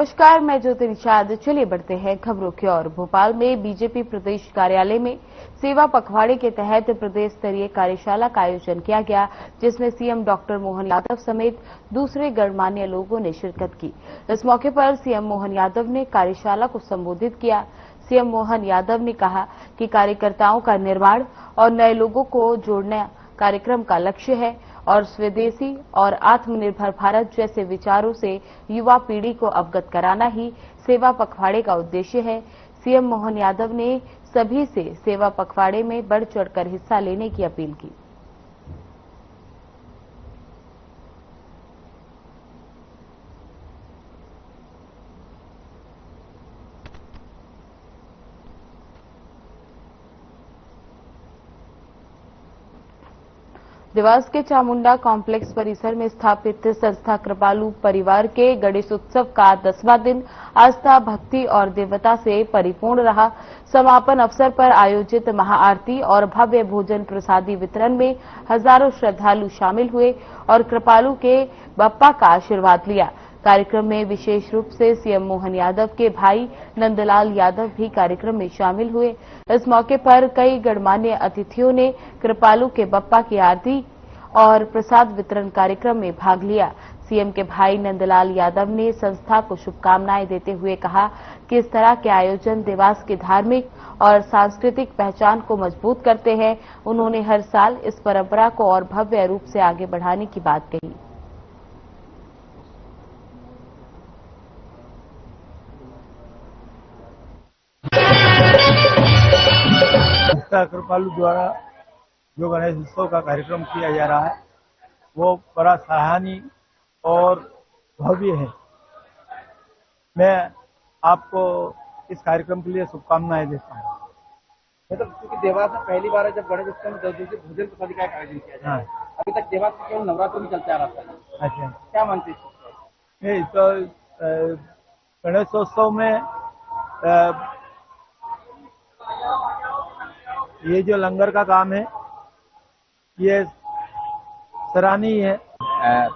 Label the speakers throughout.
Speaker 1: नमस्कार, मैं ज्योति निषाद। चलिए बढ़ते हैं खबरों की ओर। भोपाल में बीजेपी प्रदेश कार्यालय में सेवा पखवाड़े के तहत प्रदेश स्तरीय कार्यशाला का आयोजन किया गया, जिसमें सीएम डॉक्टर मोहन यादव समेत दूसरे गणमान्य लोगों ने शिरकत की। इस मौके पर सीएम मोहन यादव ने कार्यशाला को संबोधित किया। सीएम मोहन यादव ने कहा कि कार्यकर्ताओं का निर्माण और नए लोगों को जोड़ना कार्यक्रम का लक्ष्य है और स्वदेशी और आत्मनिर्भर भारत जैसे विचारों से युवा पीढ़ी को अवगत कराना ही सेवा पखवाड़े का उद्देश्य है। सीएम मोहन यादव ने सभी से सेवा पखवाड़े में बढ़ चढ़कर हिस्सा लेने की अपील की। देवास के चामुंडा कॉम्प्लेक्स परिसर में स्थापित संस्था कृपालू परिवार के गणेश उत्सव का 10वां दिन आस्था, भक्ति और देवता से परिपूर्ण रहा। समापन अवसर पर आयोजित महाआरती और भव्य भोजन प्रसादी वितरण में हजारों श्रद्धालु शामिल हुए और कृपालू के बप्पा का आशीर्वाद लिया। कार्यक्रम में विशेष रूप से सीएम मोहन यादव के भाई नंदलाल यादव भी कार्यक्रम में शामिल हुए। इस मौके पर कई गणमान्य अतिथियों ने कृपालू के बप्पा की आरती और प्रसाद वितरण कार्यक्रम में भाग लिया। सीएम के भाई नंदलाल यादव ने संस्था को शुभकामनाएं देते हुए कहा कि इस तरह के आयोजन देवास की धार्मिक और सांस्कृतिक पहचान को मजबूत करते हैं। उन्होंने हर साल इस परंपरा को और भव्य रूप से आगे बढ़ाने की बात कही।
Speaker 2: कृपालू द्वारा जो गणेश उत्सव का कार्यक्रम किया जा रहा है वो बड़ा सराहनीय और भव्य है। मैं आपको इस कार्यक्रम के लिए शुभकामनाएं देता हूँ।
Speaker 3: मतलब क्योंकि देवास में पहली बार है जब गणेश उत्सव में 10 दिवसीय भोजन प्रसादी का आयोजन किया जा रहा है। अभी तक देवास में केवल नवरात्र में चलता आ रहा था।
Speaker 2: अच्छा,
Speaker 3: क्या मानते हैं?
Speaker 2: तो गणेशोत्सव में ये जो लंगर का काम है ये सराहनीय है।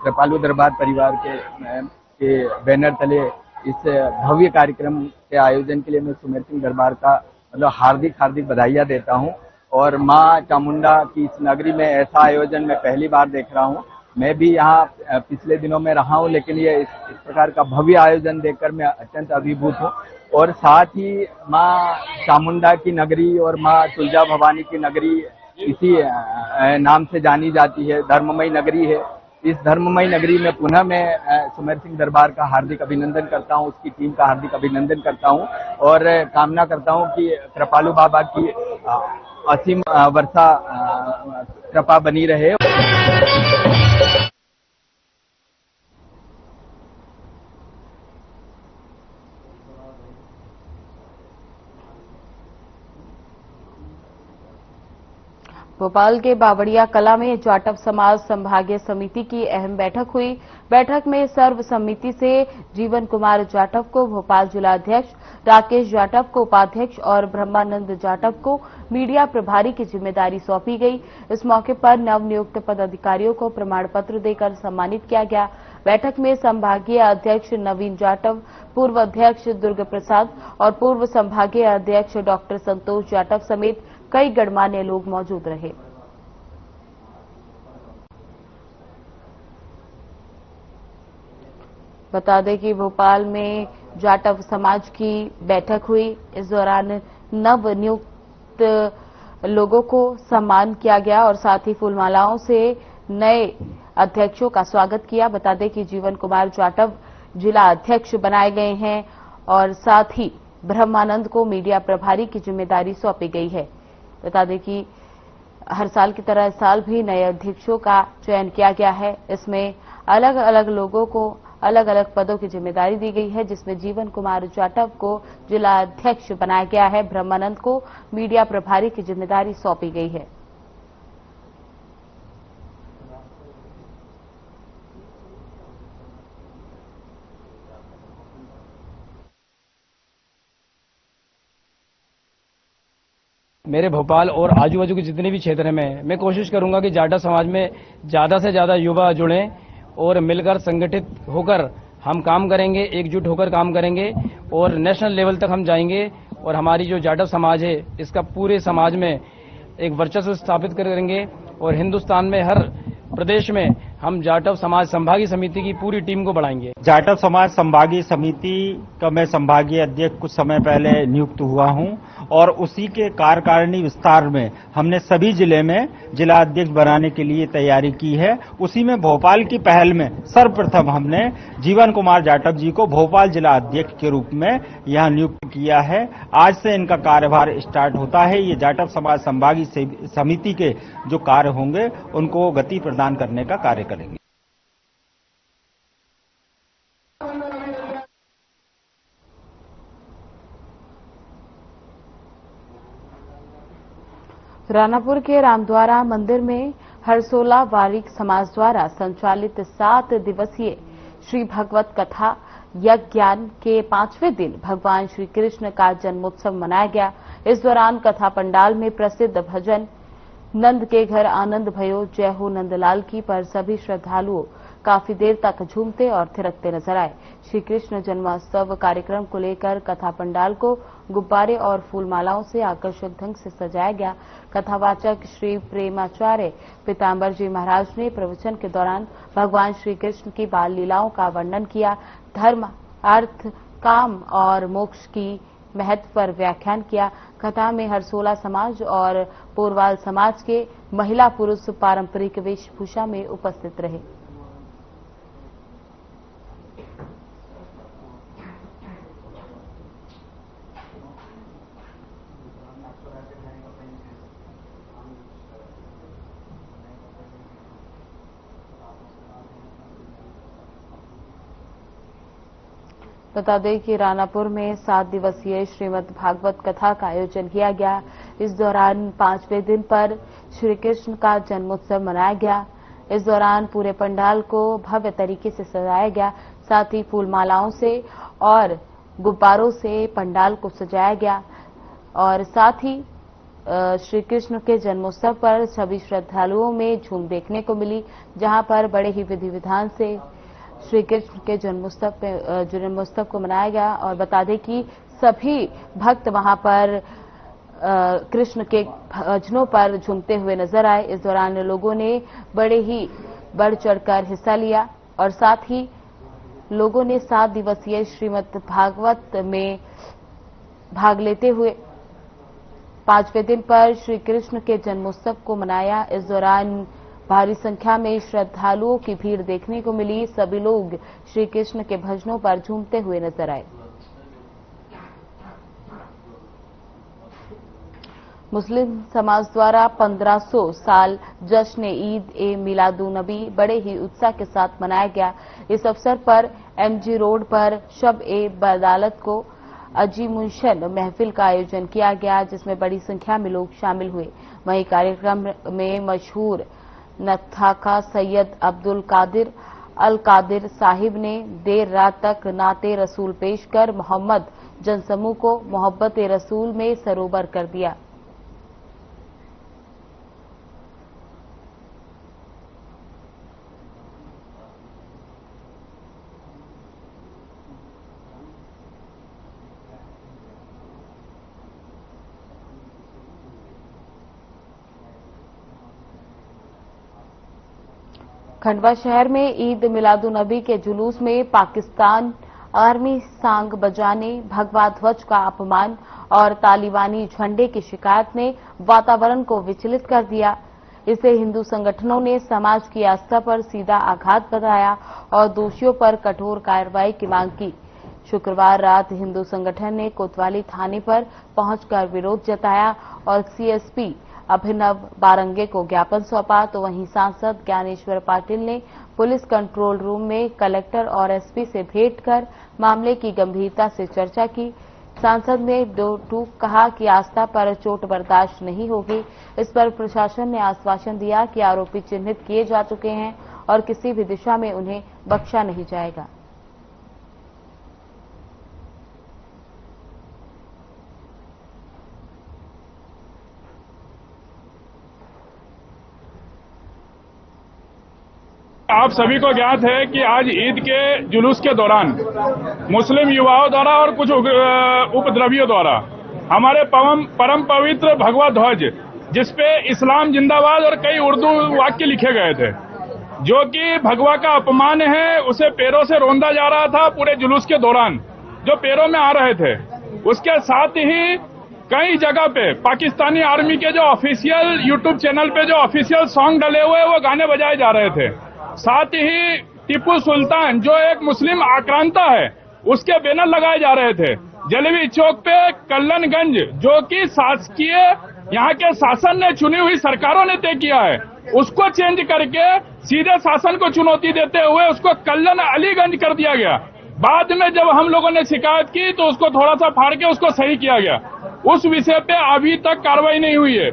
Speaker 4: कृपालू दरबार परिवार के बैनर तले इस भव्य कार्यक्रम के आयोजन के लिए मैं सुमेर सिंह दरबार का हार्दिक बधाइयाँ देता हूँ। और माँ चामुंडा की इस नगरी में ऐसा आयोजन मैं पहली बार देख रहा हूँ। मैं भी यहाँ पिछले दिनों में रहा हूँ, लेकिन ये इस प्रकार का भव्य आयोजन देखकर मैं अत्यंत अभिभूत हूँ। और साथ ही माँ चामुंडा की नगरी और माँ तुलजा भवानी की नगरी इसी नाम से जानी जाती है, धर्ममयी नगरी है। इस धर्ममयी नगरी में पुनः मैं सुमेर सिंह दरबार का हार्दिक अभिनंदन करता हूँ, उसकी टीम का हार्दिक अभिनंदन करता हूँ और कामना करता हूँ कि कृपालू बाबा की असीम वर्षा कृपा बनी रहे।
Speaker 1: भोपाल के बावड़िया कला में जाटव समाज संभागीय समिति की अहम बैठक हुई। बैठक में सर्वसम्मति से जीवन कुमार जाटव को भोपाल जिलाध्यक्ष, राकेश जाटव को उपाध्यक्ष और ब्रह्मानंद जाटव को मीडिया प्रभारी की जिम्मेदारी सौंपी गई। इस मौके पर नवनियुक्त पदाधिकारियों को प्रमाण पत्र देकर सम्मानित किया गया। बैठक में संभागीय अध्यक्ष नवीन जाटव, पूर्व अध्यक्ष दुर्ग प्रसाद और पूर्व संभागीय अध्यक्ष डॉक्टर संतोष जाटव समेत कई गणमान्य लोग मौजूद रहे। बता दें कि भोपाल में जाटव समाज की बैठक हुई। इस दौरान नवनियुक्त लोगों को सम्मान किया गया और साथ ही फूलमालाओं से नए अध्यक्षों का स्वागत किया। बता दें कि जीवन कुमार जाटव जिला अध्यक्ष बनाए गए हैं और साथ ही ब्रह्मानंद को मीडिया प्रभारी की जिम्मेदारी सौंपी गई है। बता दें कि हर साल की तरह इस साल भी नए अध्यक्षों का चयन किया गया है। इसमें अलग अलग लोगों को अलग अलग पदों की जिम्मेदारी दी गई है, जिसमें जीवन कुमार जाटव को जिला अध्यक्ष बनाया गया है, ब्रह्मानंद को मीडिया प्रभारी की जिम्मेदारी सौंपी गई है।
Speaker 5: मेरे भोपाल और आजू बाजू के जितने भी क्षेत्र में मैं कोशिश करूंगा कि जाटा समाज में ज्यादा से ज्यादा युवा जुड़ें और मिलकर संगठित होकर हम काम करेंगे, एकजुट होकर काम करेंगे और नेशनल लेवल तक हम जाएंगे और हमारी जो जाटव समाज है इसका पूरे समाज में एक वर्चस्व स्थापित करेंगे और हिंदुस्तान में हर प्रदेश में हम जाटव समाज संभागीय समिति की पूरी टीम को बढ़ाएंगे।
Speaker 6: जाटव समाज संभागीय समिति का मैं संभागीय अध्यक्ष कुछ समय पहले नियुक्त हुआ हूं और उसी के कार्यकारिणी विस्तार में हमने सभी जिले में जिला अध्यक्ष बनाने के लिए तैयारी की है। उसी में भोपाल की पहल में सर्वप्रथम हमने जीवन कुमार जाटव जी को भोपाल जिला अध्यक्ष के रूप में यहां नियुक्त किया है। आज से इनका कार्यभार स्टार्ट होता है। ये जाटव समाज संभागीय समिति के जो कार्य होंगे उनको गति प्रदान करने का कार्य करेंगे।
Speaker 1: रानापुर के रामद्वारा मंदिर में हरसोला वारिक समाज द्वारा संचालित 7 दिवसीय श्री भगवत कथा यज्ञ के 5वें दिन भगवान श्री कृष्ण का जन्मोत्सव मनाया गया। इस दौरान कथा पंडाल में प्रसिद्ध भजन नंद के घर आनंद भयो जय हो नंदलाल की पर सभी श्रद्धालुओं काफी देर तक झूमते और थिरकते नजर आए। श्री कृष्ण जन्मोत्सव कार्यक्रम को लेकर कथा पंडाल को गुब्बारे और फूलमालाओं से आकर्षक ढंग से सजाया गया। कथावाचक श्री प्रेमाचार्य पीताम्बर जी महाराज ने प्रवचन के दौरान भगवान श्री कृष्ण की बाल लीलाओं का वर्णन किया। धर्म, अर्थ, काम और मोक्ष की महत्व पर व्याख्यान किया। कथा में हरसोला समाज और पोरवाल समाज के महिला पुरुष पारंपरिक वेशभूषा में उपस्थित रहे। बता दें कि रानापुर में 7 दिवसीय श्रीमद् भागवत कथा का आयोजन किया गया। इस दौरान 5वें दिन पर श्री कृष्ण का जन्मोत्सव मनाया गया। इस दौरान पूरे पंडाल को भव्य तरीके से सजाया गया। साथ ही फूलमालाओं से और गुब्बारों से पंडाल को सजाया गया और साथ ही श्री कृष्ण के जन्मोत्सव पर सभी श्रद्धालुओं में झूम देखने को मिली, जहां पर बड़े ही विधि विधान से श्री कृष्ण के जन्मोत्सव को मनाया गया। और बता दें कि सभी भक्त वहां पर कृष्ण के भजनों पर झूमते हुए नजर आए। इस दौरान लोगों ने बड़े ही बढ़ चढ़कर हिस्सा लिया और साथ ही लोगों ने 7 दिवसीय श्रीमद् भागवत में भाग लेते हुए 5वें दिन पर श्री कृष्ण के जन्मोत्सव को मनाया। इस दौरान भारी संख्या में श्रद्धालुओं की भीड़ देखने को मिली। सभी लोग श्री कृष्ण के भजनों पर झूमते हुए नजर आए। मुस्लिम समाज द्वारा 1500 साल जश्न ईद ए मिलादुन्नबी बड़े ही उत्साह के साथ मनाया गया। इस अवसर पर एमजी रोड पर शब ए बदालत को अजीमुशन महफिल का आयोजन किया गया, जिसमें बड़ी संख्या में लोग शामिल हुए। वहीं कार्यक्रम में मशहूर नत्थाखा सैयद अब्दुल कादिर अल कादिर साहिब ने देर रात तक नाते रसूल पेश कर मोहम्मद जनसमूह को मोहब्बत रसूल में सरोवर कर दिया। खंडवा शहर में ईद मिलादुन्नबी के जुलूस में पाकिस्तान आर्मी सांग बजाने, भगवा ध्वज का अपमान और तालिबानी झंडे की शिकायत ने वातावरण को विचलित कर दिया। इसे हिंदू संगठनों ने समाज की आस्था पर सीधा आघात बताया और दोषियों पर कठोर कार्रवाई की मांग की। शुक्रवार रात हिंदू संगठन ने कोतवाली थाने पर पहुंचकर विरोध जताया और सीएसपी अभिनव बारंगे को ज्ञापन सौंपा। तो वहीं सांसद ज्ञानेश्वर पाटिल ने पुलिस कंट्रोल रूम में कलेक्टर और एसपी से भेंट कर मामले की गंभीरता से चर्चा की। सांसद ने दो टूक कहा कि आस्था पर चोट बर्दाश्त नहीं होगी। इस पर प्रशासन ने आश्वासन दिया कि आरोपी चिन्हित किए जा चुके हैं और किसी भी दिशा में उन्हें बख्शा नहीं जाएगा।
Speaker 7: आप सभी को ज्ञात है कि आज ईद के जुलूस के दौरान मुस्लिम युवाओं द्वारा और कुछ उपद्रवियों द्वारा हमारे परम पवित्र भगवा ध्वज, जिसपे इस्लाम जिंदाबाद और कई उर्दू वाक्य लिखे गए थे, जो कि भगवा का अपमान है, उसे पैरों से रौंदा जा रहा था पूरे जुलूस के दौरान, जो पैरों में आ रहे थे। उसके साथ ही कई जगह पे पाकिस्तानी आर्मी के जो ऑफिशियल यूट्यूब चैनल पे जो ऑफिशियल सॉन्ग डले हुए वो गाने बजाए जा रहे थे। साथ ही टीपू सुल्तान जो एक मुस्लिम आक्रांता है, उसके बैनर लगाए जा रहे थे। जलेबी चौक पे कल्लनगंज, जो कि शासकीय यहाँ के शासन ने चुनी हुई सरकारों ने तय किया है, उसको चेंज करके सीधे शासन को चुनौती देते हुए उसको कल्लन अलीगंज कर दिया गया। बाद में जब हम लोगों ने शिकायत की तो उसको थोड़ा सा फाड़ के उसको सही किया गया। उस विषय पे अभी तक कार्रवाई नहीं हुई है।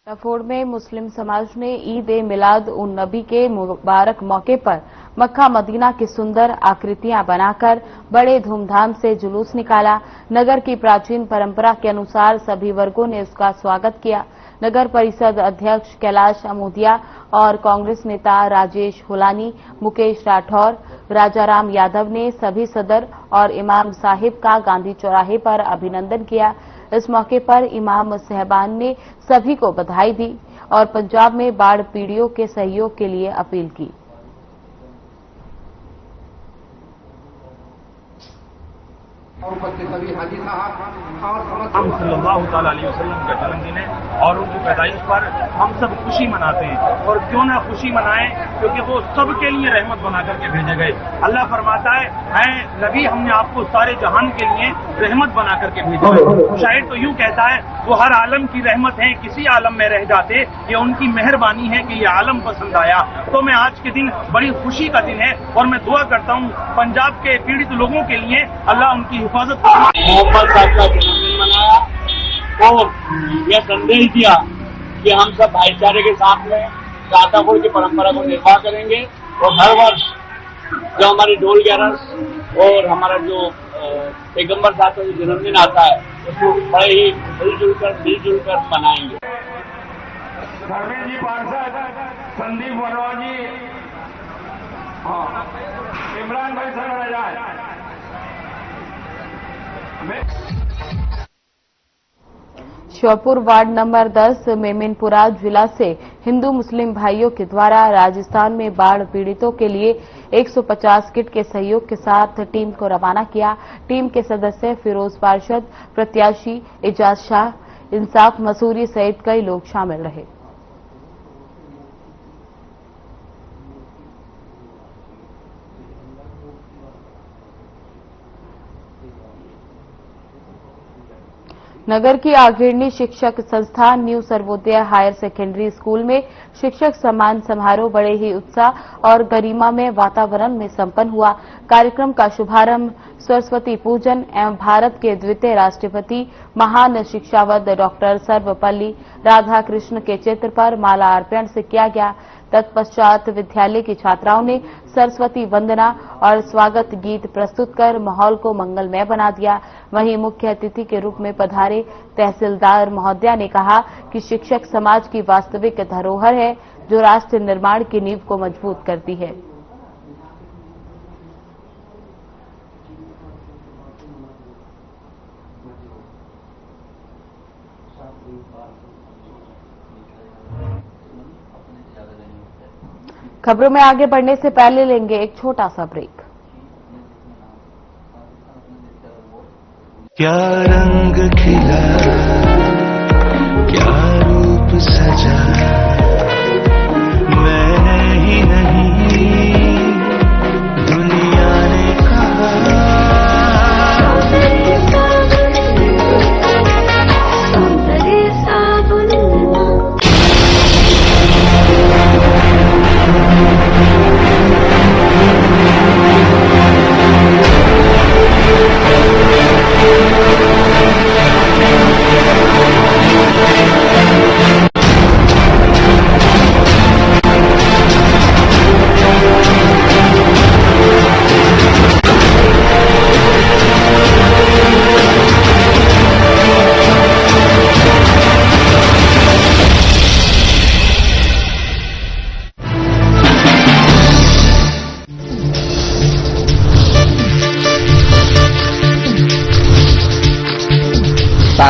Speaker 1: टाफोड़ में मुस्लिम समाज ने ईद ए मिलाद उन नबी के मुबारक मौके पर मक्का मदीना की सुंदर आकृतियां बनाकर बड़े धूमधाम से जुलूस निकाला। नगर की प्राचीन परंपरा के अनुसार सभी वर्गों ने उसका स्वागत किया। नगर परिषद अध्यक्ष कैलाश अमोदिया और कांग्रेस नेता राजेश हुलानी, मुकेश राठौर, राजाराम यादव ने सभी सदर और इमाम साहिब का गांधी चौराहे पर अभिनंदन किया। इस मौके पर इमाम साहबान ने सभी को बधाई दी और पंजाब में बाढ़ पीड़ितों के सहयोग के लिए अपील की।
Speaker 3: और उपस्थित सभी हाजी साहब और
Speaker 8: हम सल्लल्लाहु अलैहि वसल्लम का जन्मदिन है और उनकी पैदाइश पर हम सब खुशी मनाते हैं। और क्यों ना खुशी मनाएं, क्योंकि वो सबके लिए रहमत बना करके भेजे गए। अल्लाह फरमाता है नबी, हमने आपको सारे जहान के लिए रहमत बना करके भेजा है। शायर तो यूं कहता है, वो हर आलम की रहमत है, किसी आलम में रह जाते, ये उनकी मेहरबानी है कि ये आलम पसंद आया। तो मैं आज के दिन बड़ी खुशी का दिन है और मैं दुआ करता हूँ पंजाब के पीड़ित लोगों के लिए, अल्लाह उनकी हिफाजत।
Speaker 9: मोहम्मद साहब का जन्मदिन मनाया और यह संदेश दिया कि हम सब भाईचारे के साथ में टाटापुर की परंपरा को निर्वाह करेंगे और हर वर्ष जो हमारे ढोल ग्यारस और हमारा जो पैगंबर साहब का जो जन्मदिन आता है उसको बड़े ही मिलजुल कर मनाएंगे।
Speaker 10: जी पार्षद संदीप वर्मा जी, इमरान भाई सर जाए।
Speaker 1: श्योपुर वार्ड नंबर 10 मेमिनपुरा जिला से हिंदू मुस्लिम भाइयों के द्वारा राजस्थान में बाढ़ पीड़ितों के लिए 150 किट के सहयोग के साथ टीम को रवाना किया। टीम के सदस्य फिरोज पार्षद, प्रत्याशी एजाज शाह, इंसाफ मसूरी सहित कई लोग शामिल रहे। नगर की अग्रणी शिक्षक संस्था new Sarvodaya higher secondary school में शिक्षक सम्मान समारोह बड़े ही उत्साह और गरिमा में वातावरण में संपन्न हुआ। कार्यक्रम का शुभारंभ सरस्वती पूजन एवं भारत के द्वितीय राष्ट्रपति महान शिक्षाविद डॉक्टर सर्वपल्ली राधाकृष्ण के चित्र पर माला अर्पण से किया गया। तत्पश्चात विद्यालय की छात्राओं ने सरस्वती वंदना और स्वागत गीत प्रस्तुत कर माहौल को मंगलमय बना दिया। वहीं मुख्य अतिथि के रूप में पधारे तहसीलदार महोदया ने कहा कि शिक्षक समाज की वास्तविक धरोहर है, जो राष्ट्र निर्माण की नींव को मजबूत करती है। खबरों में आगे बढ़ने से पहले लेंगे एक छोटा सा ब्रेक।
Speaker 11: क्या रंग खिला, क्या रूप सजा, मैं ही नहीं दुनिया ने कहा।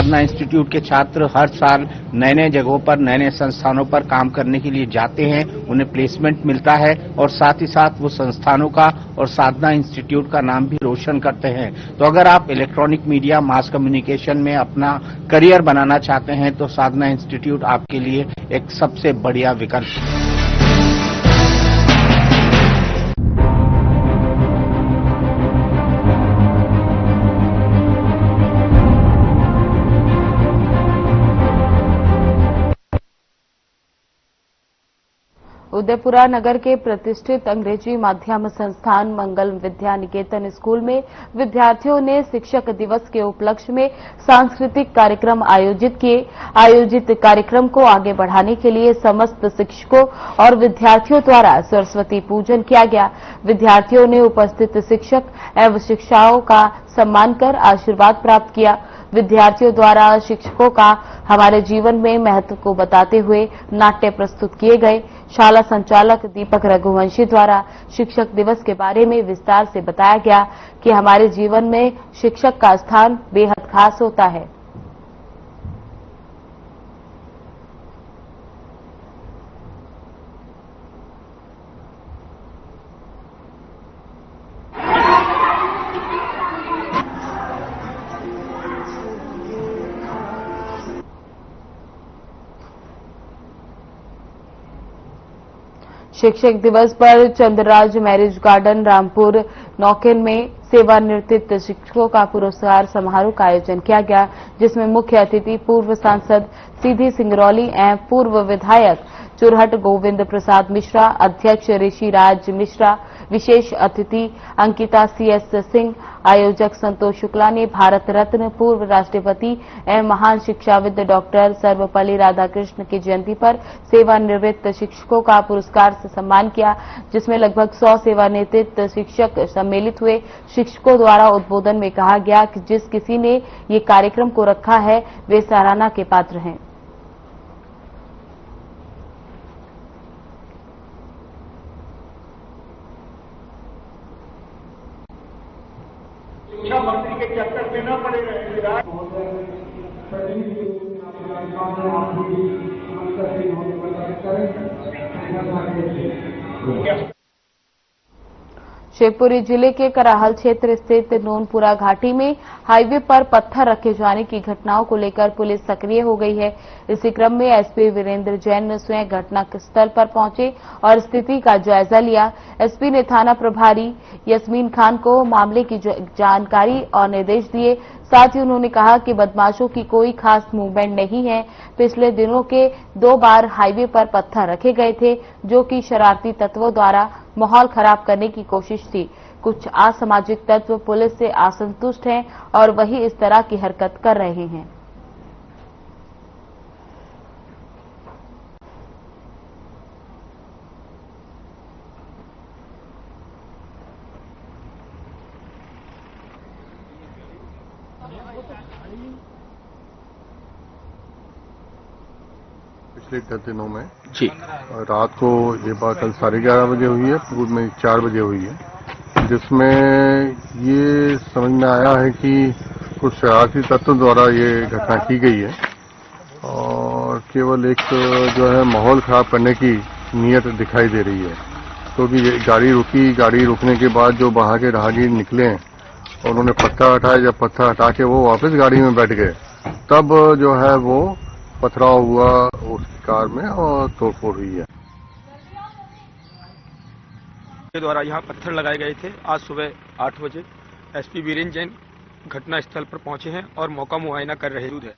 Speaker 12: साधना इंस्टीट्यूट के छात्र हर साल नए नए जगहों पर, नए नए संस्थानों पर काम करने के लिए जाते हैं, उन्हें प्लेसमेंट मिलता है और साथ ही साथ वो संस्थानों का और साधना इंस्टीट्यूट का नाम भी रोशन करते हैं। तो अगर आप इलेक्ट्रॉनिक मीडिया, मास कम्युनिकेशन में अपना करियर बनाना चाहते हैं तो साधना इंस्टीट्यूट आपके लिए एक सबसे बढ़िया विकल्प है।
Speaker 1: उदयपुरा नगर के प्रतिष्ठित अंग्रेजी माध्यम संस्थान मंगल विद्या निकेतन स्कूल में विद्यार्थियों ने शिक्षक दिवस के उपलक्ष्य में सांस्कृतिक कार्यक्रम आयोजित किए। आयोजित कार्यक्रम को आगे बढ़ाने के लिए समस्त शिक्षकों और विद्यार्थियों द्वारा सरस्वती पूजन किया गया। विद्यार्थियों ने उपस्थित शिक्षक एवं शिक्षाओं का सम्मान कर आशीर्वाद प्राप्त किया। विद्यार्थियों द्वारा शिक्षकों का हमारे जीवन में महत्व को बताते हुए नाट्य प्रस्तुत किए गए। शाला संचालक दीपक रघुवंशी द्वारा शिक्षक दिवस के बारे में विस्तार से बताया गया कि हमारे जीवन में शिक्षक का स्थान बेहद खास होता है। शिक्षक दिवस पर चंद्रराज मैरिज गार्डन रामपुर नौकेन में सेवानिवृत्त शिक्षकों का पुरस्कार समारोह का आयोजन किया गया, जिसमें मुख्य अतिथि पूर्व सांसद सीधी सिंगरौली एवं पूर्व विधायक चुरहट गोविंद प्रसाद मिश्रा, अध्यक्ष ऋषिराज मिश्रा, विशेष अतिथि अंकिता सीएस सिंह, आयोजक संतोष शुक्ला ने भारत रत्न पूर्व राष्ट्रपति एवं महान शिक्षाविद डॉक्टर सर्वपल्ली राधाकृष्ण की जयंती पर सेवानिवृत्त शिक्षकों का पुरस्कार से सम्मान किया, जिसमें लगभग 100 सेवानिवृत्त शिक्षक सम्मिलित हुए। शिक्षकों द्वारा उद्बोधन में कहा गया कि जिस किसी ने ये कार्यक्रम को रखा है वे सराहना के पात्र हैं।
Speaker 10: शिक्षा मंत्री के चक्कर में न पड़े रहे।
Speaker 1: शिवपुरी जिले के कराहल क्षेत्र स्थित नूनपुरा घाटी में हाईवे पर पत्थर रखे जाने की घटनाओं को लेकर पुलिस सक्रिय हो गई है। इसी क्रम में एसपी वीरेंद्र जैन स्वयं घटनास्थल पर पहुंचे और स्थिति का जायजा लिया। एसपी ने थाना प्रभारी यस्मीन खान को मामले की जानकारी और निर्देश दिए। साथ ही उन्होंने कहा कि बदमाशों की कोई खास मूवमेंट नहीं है। पिछले दिनों के 2 बार हाईवे पर पत्थर रखे गए थे, जो कि शरारती तत्वों द्वारा माहौल खराब करने की कोशिश थी। कुछ असामाजिक तत्व पुलिस से असंतुष्ट हैं और वही इस तरह की हरकत कर रहे हैं।
Speaker 13: पिछले 10 दिनों में जी रात को ये बात कल 11:30 बजे हुई है, पूर्व में 4 बजे हुई है, जिसमें ये समझ में आया है कि कुछ शरारती तत्वों द्वारा ये घटना की गई है और केवल एक जो है माहौल खराब करने की नीयत दिखाई दे रही है। तो भी गाड़ी रुकी, गाड़ी रुकने के बाद जो वहां के राहगीर निकले और उन्होंने पत्थर हटाया। जब पत्थर हटा के वो वापस गाड़ी में बैठ गए, तब जो है वो पथराव हुआ उसकी कार में और तोड़फोड़ हुई है।
Speaker 14: के द्वारा यहाँ पत्थर लगाए गए थे। आज सुबह 8 बजे एसपी वीरेंद्र जैन घटना स्थल पर पहुंचे हैं और मौका मुआयना कर रहे हैं।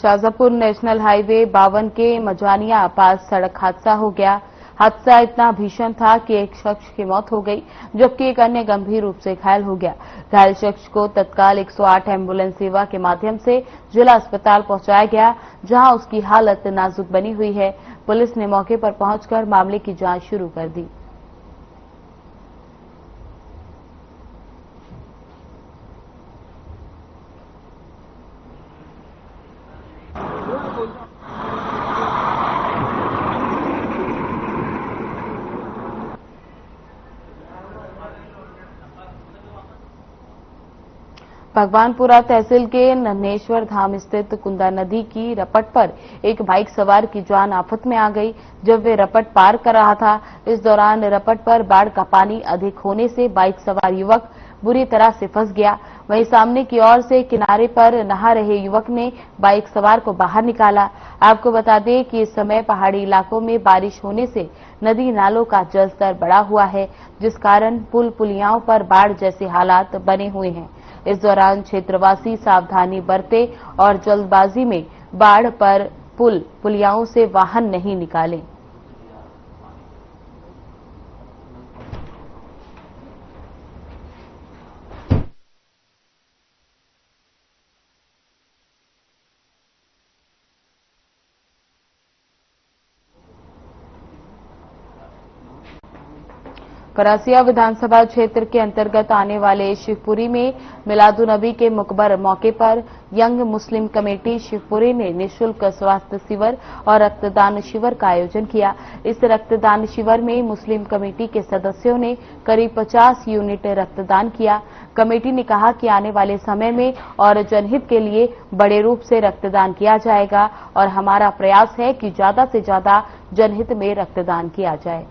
Speaker 1: शाजापुर नेशनल हाईवे 52 के मजानिया पास सड़क हादसा हो गया। हादसा इतना भीषण था कि एक शख्स की मौत हो गई, जबकि एक अन्य गंभीर रूप से घायल हो गया। घायल शख्स को तत्काल 108 एम्बुलेंस सेवा के माध्यम से जिला अस्पताल पहुंचाया गया, जहां उसकी हालत नाजुक बनी हुई है। पुलिस ने मौके पर पहुंचकर मामले की जांच शुरू कर दी। भगवानपुरा तहसील के नन्हेश्वर धाम स्थित कुंदा नदी की रपट पर एक बाइक सवार की जान आफत में आ गई जब वे रपट पार कर रहा था। इस दौरान रपट पर बाढ़ का पानी अधिक होने से बाइक सवार युवक बुरी तरह से फंस गया। वहीं सामने की ओर से किनारे पर नहा रहे युवक ने बाइक सवार को बाहर निकाला। आपको बता दें कि इस समय पहाड़ी इलाकों में बारिश होने से नदी नालों का जलस्तर बढ़ा हुआ है, जिस कारण पुल पुलियाओं पर बाढ़ जैसे हालात बने हुए हैं। इस दौरान क्षेत्रवासी सावधानी बरतें और जल्दबाजी में बाढ़ पर पुल पुलियाओं से वाहन नहीं निकालें। परासिया विधानसभा क्षेत्र के अंतर्गत आने वाले शिवपुरी में मिलादुन्नबी के मुकबर मौके पर यंग मुस्लिम कमेटी शिवपुरी ने निःशुल्क स्वास्थ्य शिविर और रक्तदान शिविर का आयोजन किया। इस रक्तदान शिविर में मुस्लिम कमेटी के सदस्यों ने करीब 50 यूनिट रक्तदान किया। कमेटी ने कहा कि आने वाले समय में और जनहित के लिए बड़े रूप से रक्तदान किया जाएगा और हमारा प्रयास है कि ज्यादा से ज्यादा जनहित में रक्तदान किया जाए।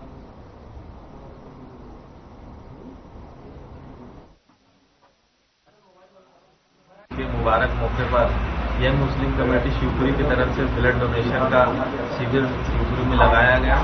Speaker 15: के मुबारक मौके पर यंग मुस्लिम कमेटी शिवपुरी की तरफ से ब्लड डोनेशन का शिविर शिवपुरी में लगाया गया,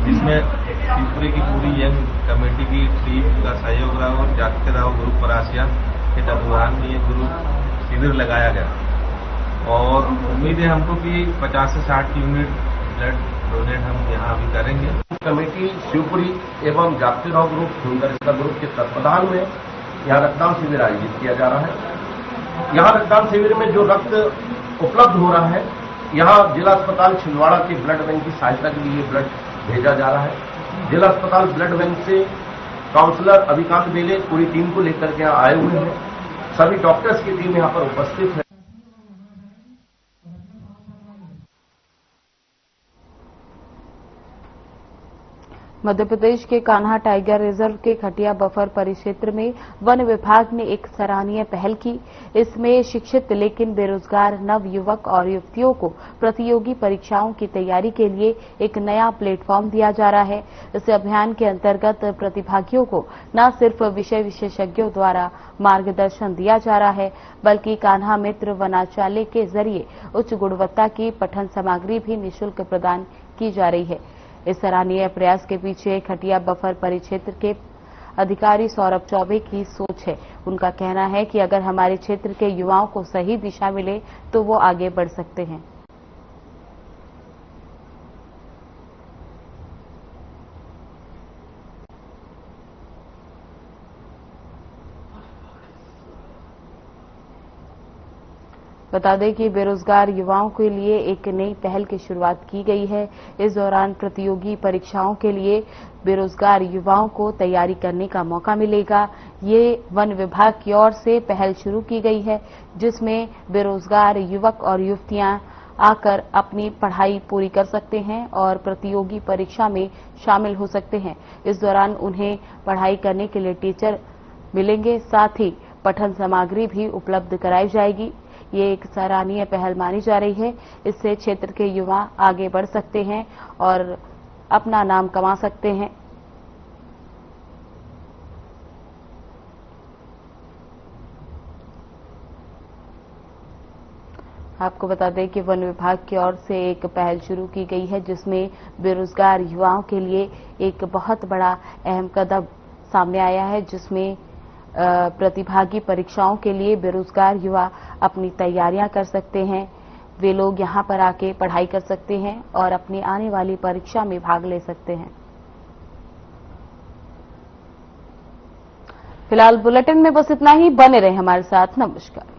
Speaker 15: जिसमें शिवपुरी की पूरी यंग कमेटी की टीम का सहयोग रहा और जागते रहो ग्रुप परासिया के तत्वाधान में ये ग्रुप शिविर लगाया गया और उम्मीद है हमको कि 50 से 60 यूनिट ब्लड डोनेट हम यहाँ अभी करेंगे।
Speaker 16: कमेटी शिवपुरी एवं जागते रहो ग्रुप सुंदर ग्रुप के तत्वाधान में यहाँ रक्तदान शिविर आयोजित किया जा रहा है। यहाँ रक्तदान शिविर में जो रक्त उपलब्ध हो रहा है, यहाँ जिला अस्पताल छिंदवाड़ा के ब्लड बैंक की सहायता के लिए ब्लड भेजा जा रहा है। जिला अस्पताल ब्लड बैंक से काउंसलर अभिकांत बेले पूरी टीम को लेकर के यहाँ आए हुए हैं। सभी डॉक्टर्स की टीम यहाँ पर उपस्थित है।
Speaker 1: मध्य प्रदेश के कान्हा टाइगर रिजर्व के खटिया बफर परिक्षेत्र में वन विभाग ने एक सराहनीय पहल की। इसमें शिक्षित लेकिन बेरोजगार नव युवक और युवतियों को प्रतियोगी परीक्षाओं की तैयारी के लिए एक नया प्लेटफॉर्म दिया जा रहा है। इस अभियान के अंतर्गत प्रतिभागियों को न सिर्फ विषय विशेषज्ञों द्वारा मार्गदर्शन दिया जा रहा है, बल्कि कान्हा मित्र वनाचार्य के जरिए उच्च गुणवत्ता की पठन सामग्री भी निःशुल्क प्रदान की जा रही है। इस सराहनीय प्रयास के पीछे खटिया बफर परिक्षेत्र के अधिकारी सौरभ चौबे की सोच है। उनका कहना है कि अगर हमारे क्षेत्र के युवाओं को सही दिशा मिले तो वो आगे बढ़ सकते हैं। बता दें कि बेरोजगार युवाओं के लिए एक नई पहल की शुरुआत की गई है। इस दौरान प्रतियोगी परीक्षाओं के लिए बेरोजगार युवाओं को तैयारी करने का मौका मिलेगा। ये वन विभाग की ओर से पहल शुरू की गई है, जिसमें बेरोजगार युवक और युवतियां आकर अपनी पढ़ाई पूरी कर सकते हैं और प्रतियोगी परीक्षा में शामिल हो सकते हैं। इस दौरान उन्हें पढ़ाई करने के लिए टीचर मिलेंगे, साथ ही पठन सामग्री भी उपलब्ध कराई जाएगी। ये एक सराहनीय पहल मानी जा रही है। इससे क्षेत्र के युवा आगे बढ़ सकते हैं और अपना नाम कमा सकते हैं। आपको बता दें कि वन विभाग की ओर से एक पहल शुरू की गई है, जिसमें बेरोजगार युवाओं के लिए एक बहुत बड़ा अहम कदम सामने आया है, जिसमें प्रतिभागी परीक्षाओं के लिए बेरोजगार युवा अपनी तैयारियां कर सकते हैं। वे लोग यहां पर आके पढ़ाई कर सकते हैं और अपनी आने वाली परीक्षा में भाग ले सकते हैं। फिलहाल बुलेटिन में बस इतना ही। बने रहे हमारे साथ। नमस्कार।